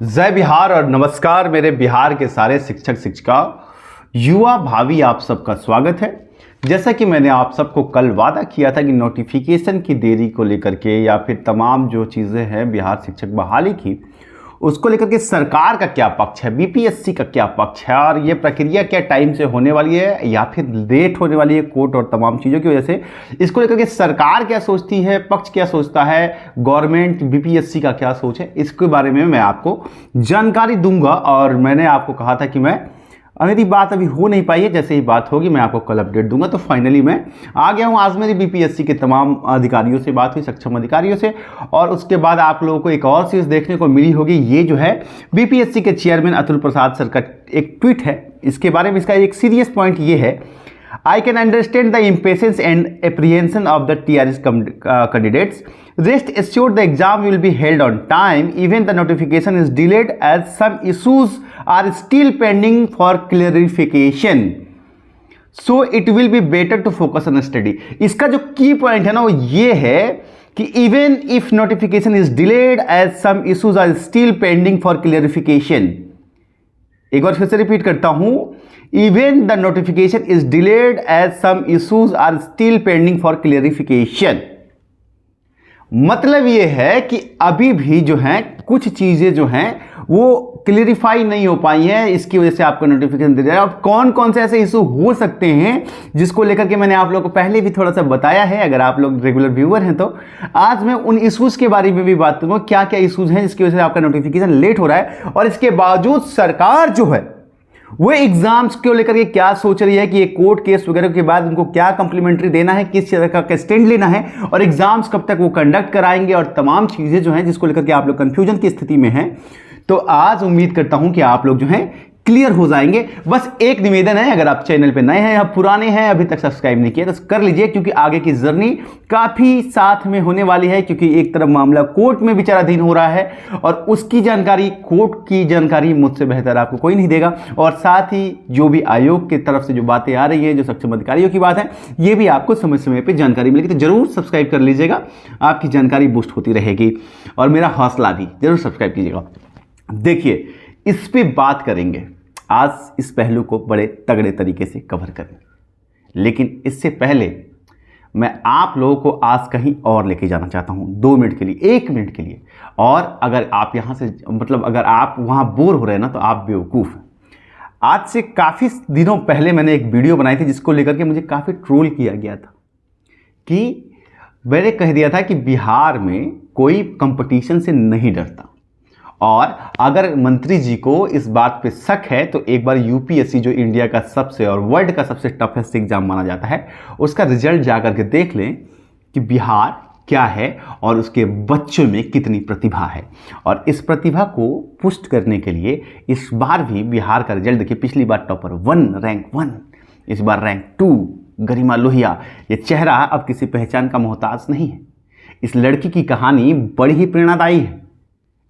जय बिहार और नमस्कार मेरे बिहार के सारे शिक्षक शिक्षिका युवा भावी, आप सबका स्वागत है। जैसा कि मैंने आप सबको कल वादा किया था कि नोटिफिकेशन की देरी को लेकर के या फिर तमाम जो चीज़ें हैं बिहार शिक्षक बहाली की, उसको लेकर के सरकार का क्या पक्ष है, बीपीएससी का क्या पक्ष है और ये प्रक्रिया क्या टाइम से होने वाली है या फिर लेट होने वाली है कोर्ट और तमाम चीज़ों की वजह से, इसको लेकर के सरकार क्या सोचती है, पक्ष क्या सोचता है, गवर्नमेंट बीपीएससी का क्या सोच है, इसके बारे में मैं आपको जानकारी दूंगा। और मैंने आपको कहा था कि मेरी बात अभी हो नहीं पाई है, जैसे ही बात होगी मैं आपको कल अपडेट दूंगा। तो फाइनली मैं आ गया हूं। आज मेरी बीपीएससी के तमाम अधिकारियों से बात हुई, सक्षम अधिकारियों से, और उसके बाद आप लोगों को एक और चीज़ देखने को मिली होगी। ये जो है बीपीएससी के चेयरमैन अतुल प्रसाद सर का एक ट्वीट है, इसके बारे में इसका एक सीरियस पॉइंट ये है, I can understand the impatience and apprehension of the TRS candidates. Rest assured the exam will be held on time. Even the notification is delayed as some issues are still pending for clarification. So it will be better to focus on study. इसका जो की point है ना वो ये है कि even if notification is delayed as some issues are still pending for clarification. एक बार फिर से रिपीट करता हूं, even the notification is delayed as some issues are still pending for clarification. मतलब यह है कि अभी भी जो है कुछ चीजें जो हैं वो क्लियरिफाई नहीं हो पाई हैं, इसकी वजह से आपको नोटिफिकेशन दे जाएगा। और कौन कौन से ऐसे इशू हो सकते हैं जिसको लेकर के मैंने आप लोगों को पहले भी थोड़ा सा बताया है, अगर आप लोग रेगुलर व्यूअर हैं तो आज मैं उन इशूज के बारे में भी बात करूंगा, क्या क्या इशूज हैं जिसकी वजह से आपका नोटिफिकेशन लेट हो रहा है। और इसके बावजूद सरकार जो है वो एग्जाम्स को लेकर के क्या सोच रही है कि ये कोर्ट केस वगैरह के बाद उनको क्या कम्प्लीमेंट्री देना है, किस तरह का स्टैंड लेना है और एग्जाम्स कब तक वो कंडक्ट कराएंगे और तमाम चीजें जो हैं जिसको लेकर के आप लोग कंफ्यूजन की स्थिति में हैं। तो आज उम्मीद करता हूं कि आप लोग जो हैं क्लियर हो जाएंगे। बस एक निवेदन है, अगर आप चैनल पे नए हैं या पुराने हैं अभी तक सब्सक्राइब नहीं किया तो कर लीजिए, क्योंकि आगे की जर्नी काफी साथ में होने वाली है। क्योंकि एक तरफ मामला कोर्ट में विचाराधीन हो रहा है और उसकी जानकारी, कोर्ट की जानकारी मुझसे बेहतर आपको कोई नहीं देगा, और साथ ही जो भी आयोग की तरफ से जो बातें आ रही है, जो सक्षम अधिकारियों की बात है, ये भी आपको समय समय पर जानकारी मिलेगी। तो जरूर सब्सक्राइब कर लीजिएगा, आपकी जानकारी बूस्ट होती रहेगी और मेरा हौसला भी जरूर सब्सक्राइब कीजिएगा। देखिए, इस पे बात करेंगे आज, इस पहलू को बड़े तगड़े तरीके से कवर करेंगे। लेकिन इससे पहले मैं आप लोगों को आज कहीं और लेके जाना चाहता हूं, 2 मिनट के लिए, 1 मिनट के लिए। और अगर आप यहां से अगर आप वहां बोर हो रहे हैं ना तो आप बेवकूफ़ हैं। आज से काफ़ी दिनों पहले मैंने एक वीडियो बनाई थी जिसको लेकर के मुझे काफ़ी ट्रोल किया गया था कि मैंने कह दिया था कि बिहार में कोई कंपटीशन से नहीं डरता, और अगर मंत्री जी को इस बात पे शक है तो एक बार यूपीएससी, जो इंडिया का सबसे और वर्ल्ड का सबसे टफेस्ट एग्जाम माना जाता है, उसका रिजल्ट जाकर के देख लें कि बिहार क्या है और उसके बच्चों में कितनी प्रतिभा है। और इस प्रतिभा को पुष्ट करने के लिए इस बार भी बिहार का रिजल्ट देखिए, पिछली बार टॉपर 1, रैंक 1, इस बार रैंक 2, गरिमा लोहिया। ये चेहरा अब किसी पहचान का मोहताज नहीं है। इस लड़की की कहानी बड़ी ही प्रेरणादायी है,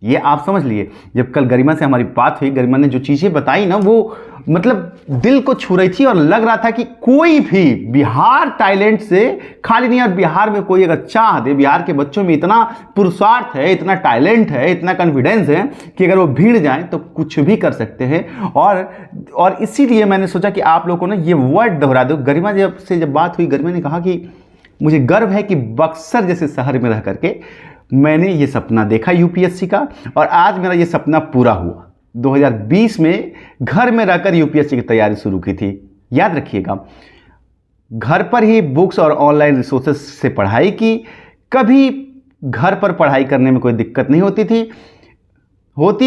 ये आप समझ लिए। जब कल गरिमा से हमारी बात हुई, गरिमा ने जो चीज़ें बताई ना वो मतलब दिल को छू रही थी और लग रहा था कि कोई भी बिहार टैलेंट से खाली नहीं है। और बिहार में कोई अगर चाह दे, बिहार के बच्चों में इतना पुरुषार्थ है, इतना टैलेंट है, इतना कॉन्फिडेंस है कि अगर वो भीड़ जाए तो कुछ भी कर सकते हैं। और इसीलिए मैंने सोचा कि आप लोगों को ना ये वर्ड दोहरा दो। गरिमा से जब बात हुई, गरिमा ने कहा कि मुझे गर्व है कि बक्सर जैसे शहर में रह करके मैंने ये सपना देखा यूपीएससी का, और आज मेरा ये सपना पूरा हुआ। 2020 में घर में रहकर यूपीएससी की तैयारी शुरू की थी। याद रखिएगा, घर पर ही बुक्स और ऑनलाइन रिसोर्सेज से पढ़ाई की। कभी घर पर पढ़ाई करने में कोई दिक्कत नहीं होती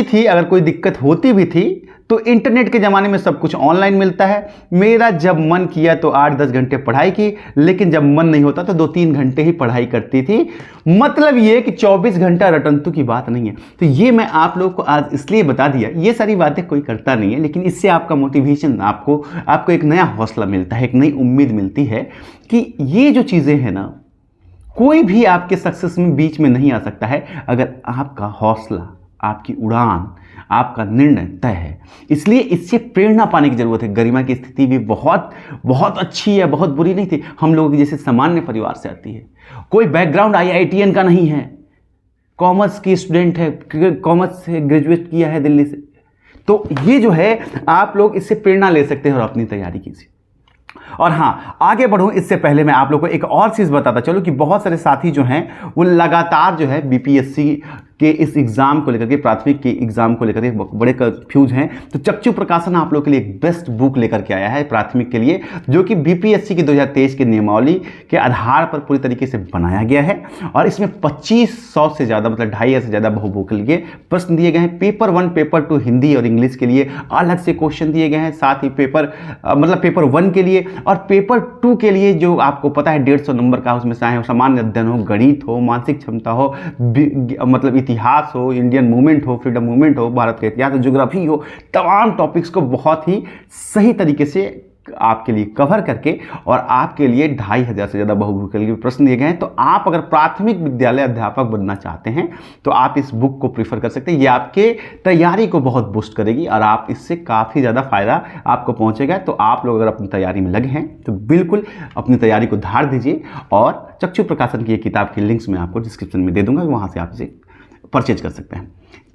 थी। अगर कोई दिक्कत होती भी थी तो इंटरनेट के ज़माने में सब कुछ ऑनलाइन मिलता है। मेरा जब मन किया तो 8-10 घंटे पढ़ाई की, लेकिन जब मन नहीं होता तो 2-3 घंटे ही पढ़ाई करती थी। मतलब ये कि 24 घंटा रटंतु की बात नहीं है। तो ये मैं आप लोगों को आज इसलिए बता दिया, ये सारी बातें कोई करता नहीं है, लेकिन इससे आपका मोटिवेशन, आपको एक नया हौसला मिलता है, एक नई उम्मीद मिलती है कि ये जो चीज़ें हैं ना, कोई भी आपके सक्सेस में बीच में नहीं आ सकता है अगर आपका हौसला, आपकी उड़ान, आपका निर्णय तय है। इसलिए इससे प्रेरणा पाने की जरूरत है। गरिमा की स्थिति भी बहुत बहुत अच्छी है, बहुत बुरी नहीं थी। हम लोगों की जैसे सामान्य परिवार से आती है, कोई बैकग्राउंड आईआईटीएन का नहीं है, कॉमर्स की स्टूडेंट है, कॉमर्स से ग्रेजुएट किया है दिल्ली से, तो ये जो है आप लोग इससे प्रेरणा ले सकते हैं और अपनी तैयारी कीजिए। और हाँ, आगे बढ़ूं इससे पहले मैं आप लोगों को एक और चीज़ बताता चलूं कि बहुत सारे साथी जो हैं वो लगातार जो है बीपीएससी के इस एग्ज़ाम को लेकर के, प्राथमिक के एग्ज़ाम को लेकर के बड़े कंफ्यूज हैं। तो चक्षु प्रकाशन आप लोगों के लिए एक बेस्ट बुक लेकर के आया है प्राथमिक के लिए, जो कि बीपीएससी की 2023 की नियमावली के आधार पर पूरी तरीके से बनाया गया है। और इसमें 2500 से ज़्यादा, मतलब 2,500 से ज़्यादा बहुभुज के लिए प्रश्न दिए गए हैं। पेपर 1, पेपर 2 हिंदी और इंग्लिश के लिए अलग से क्वेश्चन दिए गए हैं, साथ ही पेपर 1 के लिए और पेपर 2 के लिए जो आपको पता है 150 नंबर का, उसमें चाहे सामान्य अध्ययन हो, गणित हो, मानसिक क्षमता हो, मतलब इतिहास हो, इंडियन मूवमेंट हो, फ्रीडम मूवमेंट हो, भारत का इतिहास हो, ज्योग्राफी हो, तमाम टॉपिक्स को बहुत ही सही तरीके से आपके लिए कवर करके और आपके लिए 2,500 से ज़्यादा बहुभुज के लिए प्रश्न दिए गए हैं। तो आप अगर प्राथमिक विद्यालय अध्यापक बनना चाहते हैं तो आप इस बुक को प्रीफर कर सकते हैं। ये आपके तैयारी को बहुत बूस्ट करेगी और आप इससे काफ़ी ज़्यादा फायदा आपको पहुंचेगा। तो आप लोग अगर अपनी तैयारी में लगे हैं तो बिल्कुल अपनी तैयारी को धार दीजिए और चक्षु प्रकाशन की ये किताब की लिंक्स मैं आपको डिस्क्रिप्शन में दे दूंगा, वहाँ से आप इसे परचेज कर सकते हैं।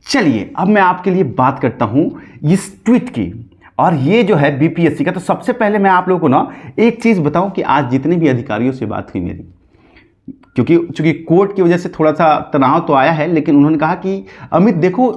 चलिए अब मैं आपके लिए बात करता हूँ इस ट्वीट की, और ये जो है बीपीएससी का। तो सबसे पहले मैं आप लोगों को ना एक चीज़ बताऊं कि आज जितने भी अधिकारियों से बात हुई मेरी, क्योंकि कोर्ट की वजह से थोड़ा सा तनाव तो आया है, लेकिन उन्होंने कहा कि अमित देखो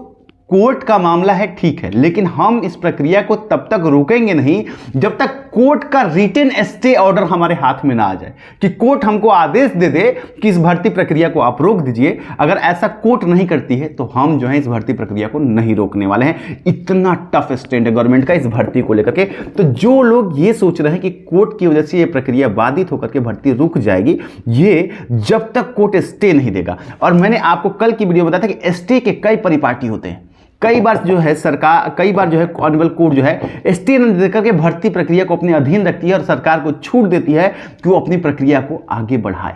कोर्ट का मामला है, ठीक है, लेकिन हम इस प्रक्रिया को तब तक रोकेंगे नहीं जब तक कोर्ट का रिटन स्टे ऑर्डर हमारे हाथ में ना आ जाए, कि कोर्ट हमको आदेश दे दे कि इस भर्ती प्रक्रिया को आप रोक दीजिए। अगर ऐसा कोर्ट नहीं करती है तो हम जो है इस भर्ती प्रक्रिया को नहीं रोकने वाले हैं। इतना टफ स्टैंड है गवर्नमेंट का इस भर्ती को लेकर के। तो जो लोग ये सोच रहे हैं कि कोर्ट की वजह से ये प्रक्रिया बाधित होकर के भर्ती रुक जाएगी, ये जब तक कोर्ट स्टे नहीं देगा। और मैंने आपको कल की वीडियो बताया था कि स्टे के कई परिपाटी होते हैं। कई बार जो है सरकार, कई बार जो है ऑनरेबल कोर्ट जो है स्टे न देकर के भर्ती प्रक्रिया को अपने अधीन रखती है और सरकार को छूट देती है कि वो अपनी प्रक्रिया को आगे बढ़ाए।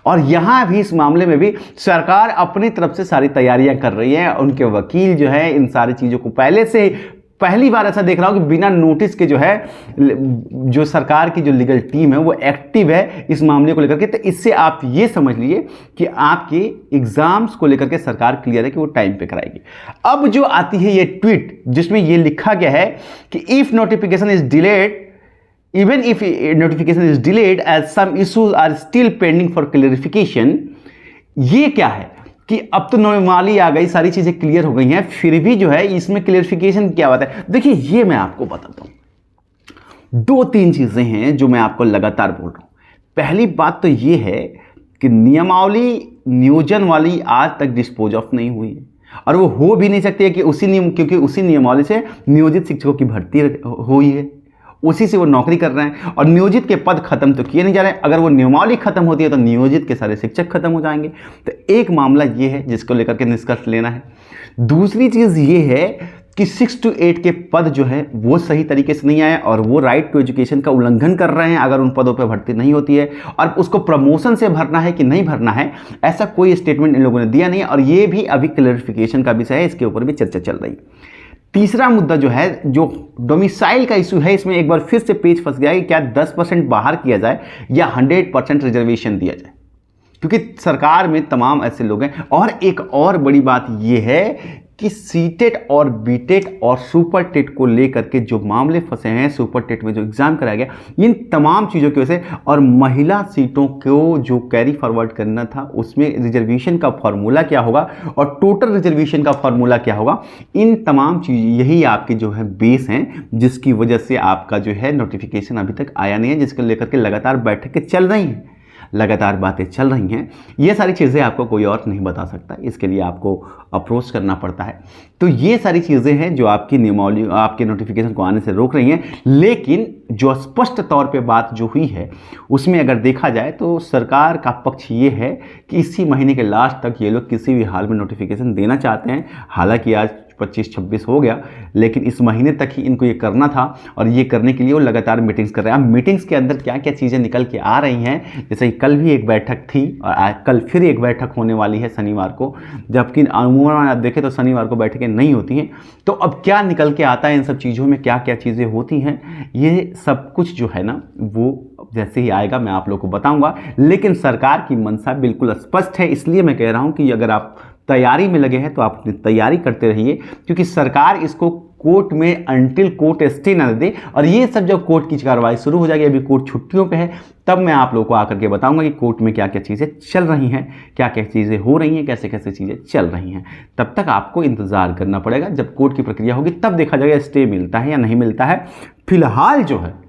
और यहां भी इस मामले में भी सरकार अपनी तरफ से सारी तैयारियां कर रही है। उनके वकील जो है इन सारी चीजों को पहली बार ऐसा देख रहा हूं कि बिना नोटिस के जो है जो सरकार की जो लीगल टीम है वो एक्टिव है इस मामले को लेकर के। तो इससे आप ये समझ लीजिए कि आपके एग्जाम्स को लेकर के सरकार क्लियर है कि वो टाइम पे कराएगी। अब जो आती है ये ट्वीट जिसमें ये लिखा गया है कि if notification is delayed, even if notification is delayed as some issues are still pending for clarification। ये क्या है कि अब तो नॉर्मली आ गई, सारी चीजें क्लियर हो गई हैं, फिर भी जो है इसमें क्लियरिफिकेशन क्या होता है। देखिए ये मैं आपको बताता हूं, 2-3 चीजें हैं जो मैं आपको लगातार बोल रहा हूं। पहली बात तो ये है कि नियमावली नियोजन वाली आज तक डिस्पोज ऑफ नहीं हुई है और वो हो भी नहीं सकती है कि क्योंकि उसी नियमावली से नियोजित शिक्षकों की भर्ती हुई है, उसी से वो नौकरी कर रहे हैं और नियोजित के पद खत्म तो किए नहीं जा रहे हैं। अगर वो नियमावली खत्म होती है तो नियोजित के सारे शिक्षक खत्म हो जाएंगे। तो एक मामला ये है जिसको लेकर के निष्कर्ष लेना है। दूसरी चीज़ ये है कि 6 to 8 के पद जो है वो सही तरीके से नहीं आए और वो राइट टू एजुकेशन का उल्लंघन कर रहे हैं अगर उन पदों पर भर्ती नहीं होती है, और उसको प्रमोशन से भरना है कि नहीं भरना है ऐसा कोई स्टेटमेंट इन लोगों ने दिया नहीं है। और ये भी अभी क्लैरिफिकेशन का विषय है, इसके ऊपर भी चर्चा चल रही है। तीसरा मुद्दा जो है, जो डोमिसाइल का इशू है, इसमें एक बार फिर से पेच फंस गया है कि क्या 10% बाहर किया जाए या 100% रिजर्वेशन दिया जाए, क्योंकि सरकार में तमाम ऐसे लोग हैं। और एक और बड़ी बात यह है कि सीटेट और बीटेट और सुपर टेट को लेकर के जो मामले फंसे हैं, सुपर टेट में जो एग्जाम कराया गया, इन तमाम चीज़ों की वजह से, और महिला सीटों को जो कैरी फॉरवर्ड करना था उसमें रिजर्वेशन का फॉर्मूला क्या होगा और टोटल रिजर्वेशन का फॉर्मूला क्या होगा, इन तमाम चीज़ यही आपके जो है बेस हैं जिसकी वजह से आपका जो है नोटिफिकेशन अभी तक आया नहीं है, जिसको लेकर के लगातार बैठकें चल रही हैं, लगातार बातें चल रही हैं। ये सारी चीज़ें आपको कोई और नहीं बता सकता, इसके लिए आपको अप्रोच करना पड़ता है। तो ये सारी चीज़ें हैं जो आपकी नियमावली, आपके नोटिफिकेशन को आने से रोक रही हैं। लेकिन जो स्पष्ट तौर पे बात जो हुई है उसमें अगर देखा जाए तो सरकार का पक्ष ये है कि इसी महीने के लास्ट तक ये लोग किसी भी हाल में नोटिफिकेशन देना चाहते हैं। हालांकि आज 25-26 हो गया, लेकिन इस महीने तक ही इनको ये करना था और ये करने के लिए वो लगातार मीटिंग्स कर रहे हैं। अब मीटिंग्स के अंदर क्या क्या चीज़ें निकल के आ रही हैं, जैसे कि कल भी एक बैठक थी और आज कल फिर एक बैठक होने वाली है शनिवार को, जबकि अमूमन आप देखें तो शनिवार को बैठकें नहीं होती हैं। तो अब क्या निकल के आता है, इन सब चीज़ों में क्या क्या चीज़ें होती हैं, ये सब कुछ जो है ना वो जैसे ही आएगा मैं आप लोग को बताऊंगा। लेकिन सरकार की मंशा बिल्कुल स्पष्ट है, इसलिए मैं कह रहा हूं कि अगर आप तैयारी में लगे हैं तो आप अपनी तैयारी करते रहिए, क्योंकि सरकार इसको कोर्ट में अंटिल कोर्ट स्टे न दे। और ये सब जब कोर्ट की कार्रवाई शुरू हो जाएगी, अभी कोर्ट छुट्टियों पे है, तब मैं आप लोगों को आकर के बताऊंगा कि कोर्ट में क्या क्या चीज़ें चल रही हैं, क्या क्या चीज़ें हो रही हैं, कैसे कैसे चीज़ें चल रही हैं। तब तक आपको इंतज़ार करना पड़ेगा, जब कोर्ट की प्रक्रिया होगी तब देखा जाएगा स्टे मिलता है या नहीं मिलता है। फिलहाल जो है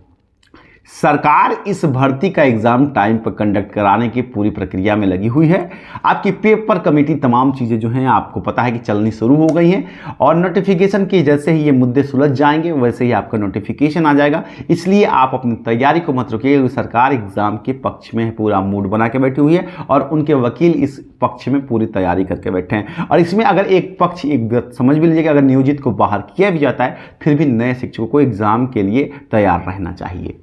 सरकार इस भर्ती का एग्जाम टाइम पर कंडक्ट कराने की पूरी प्रक्रिया में लगी हुई है। आपकी पेपर कमेटी तमाम चीज़ें जो हैं आपको पता है कि चलनी शुरू हो गई हैं, और नोटिफिकेशन के जैसे ही ये मुद्दे सुलझ जाएंगे वैसे ही आपका नोटिफिकेशन आ जाएगा। इसलिए आप अपनी तैयारी को मत रोकिए, सरकार एग्जाम के पक्ष में पूरा मूड बना के बैठी हुई है और उनके वकील इस पक्ष में पूरी तैयारी करके बैठे हैं। और इसमें अगर एक पक्ष एक समझ भी लीजिएगा, अगर नियोजित को बाहर किया भी जाता है फिर भी नए शिक्षकों को एग्जाम के लिए तैयार रहना चाहिए।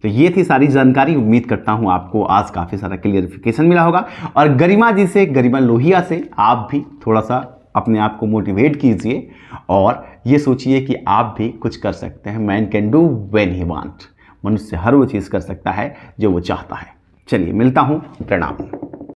तो ये थी सारी जानकारी। उम्मीद करता हूं आपको आज काफ़ी सारा क्लियरिफिकेशन मिला होगा। और गरिमा जी से, गरिमा लोहिया से आप भी थोड़ा सा अपने आप को मोटिवेट कीजिए और ये सोचिए कि आप भी कुछ कर सकते हैं। Man can do when he want. मनुष्य हर वो चीज़ कर सकता है जो वो चाहता है। चलिए मिलता हूं, प्रणाम।